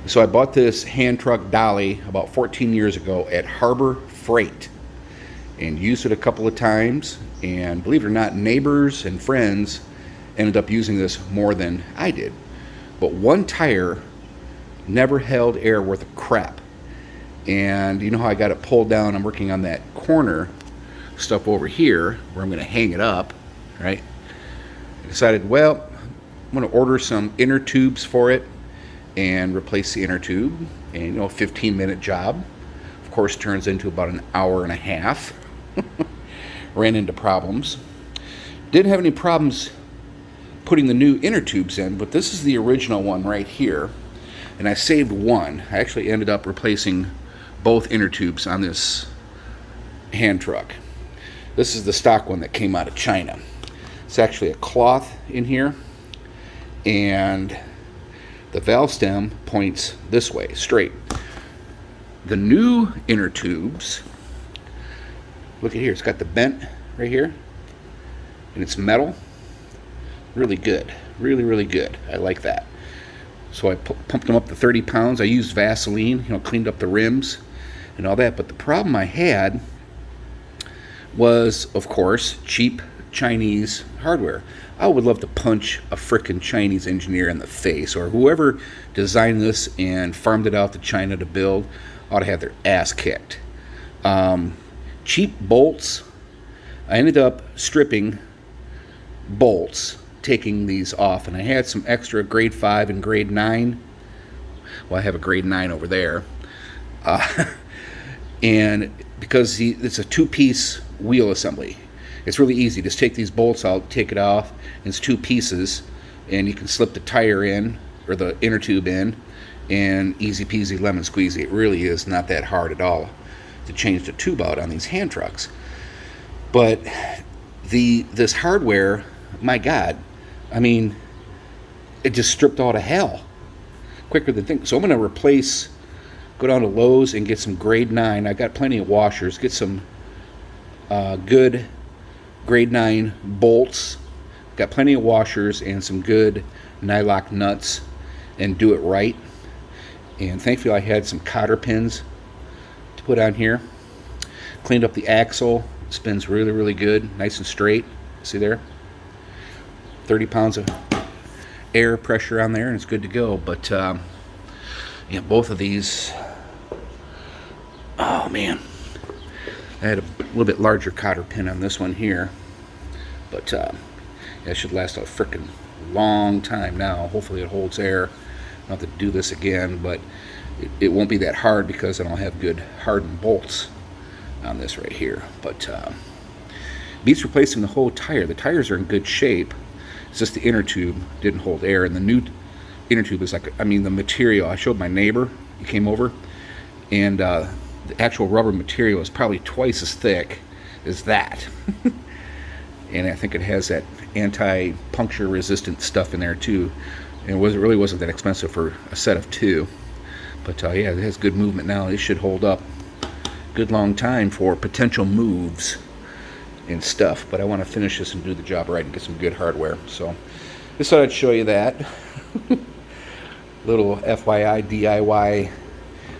So I bought this hand truck Dolly about 14 years ago at Harbor Freight and used it a couple of times. And believe it or not, neighbors and friends ended up using this more than I did. But one tire never held air worth of crap. And you know how I got it pulled down? I'm working on that corner stuff over here where I'm going to hang it up, right? I decided, well, I'm going to order some inner tubes for it and replace the inner tube. And, you know, a 15-minute job. Of course, turns into about an hour and a half. Ran into problems. Didn't have any problems putting the new inner tubes in, but this is the original one right here. And I saved one. I actually ended up replacing both inner tubes on this hand truck. This is the stock one that came out of China. It's actually a cloth in here, and the valve stem points this way, straight. The new inner tubes, look at here, it's got the bent right here, and it's metal. Really good, really good. I like that. So I pumped them up to 30 pounds. I used Vaseline, cleaned up the rims and all that. But the problem I had was, of course, cheap Chinese hardware. I would love to punch a frickin' Chinese engineer in the face, or whoever designed this and farmed it out to China to build ought to have their ass kicked. Cheap bolts. I ended up stripping bolts, taking these off, and I had some extra grade 5 and grade 9. Well, I have a grade 9 over there. And because it's a two-piece wheel assembly, it's really easy. Just take these bolts out, take it off, and it's two pieces, and you can slip the tire in, or the inner tube in, and easy peasy lemon squeezy. It really is not that hard at all to change the tube out on these hand trucks. But this hardware, my God, I mean, it just stripped all to hell quicker than think. So I'm going to go down to Lowe's and get some grade 9. I got plenty of washers. Get some good grade 9 bolts. Got plenty of washers and some good Nylock nuts, and do it right. And thankfully I had some cotter pins to put on here. Cleaned up the axle. It spins really good, nice and straight. See there? 30 pounds of air pressure on there, and it's good to go. But yeah, both of these, oh man, I had a little bit larger cotter pin on this one here, but yeah, it should last a frickin' long time now. Hopefully it holds air. I don't have to do this again, but it won't be that hard because I don't have good hardened bolts on this right here. But beats replacing the whole tire. The tires are in good shape. It's just the inner tube didn't hold air, and the new inner tube is like, the material. I showed my neighbor, he came over, and the actual rubber material is probably twice as thick as that. And I think it has that anti-puncture resistant stuff in there too. And it really wasn't that expensive for a set of two. But yeah, it has good movement now. It should hold up good long time for potential moves and stuff. But I want to finish this and do the job right and get some good hardware. So just thought I'd show you that. Little FYI DIY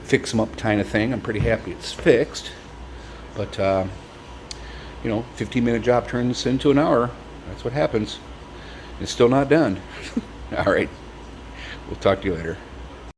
fix them up kind of thing. I'm pretty happy it's fixed. But 15-minute job turns into an hour. That's what happens. It's still not done. All right. We'll talk to you later.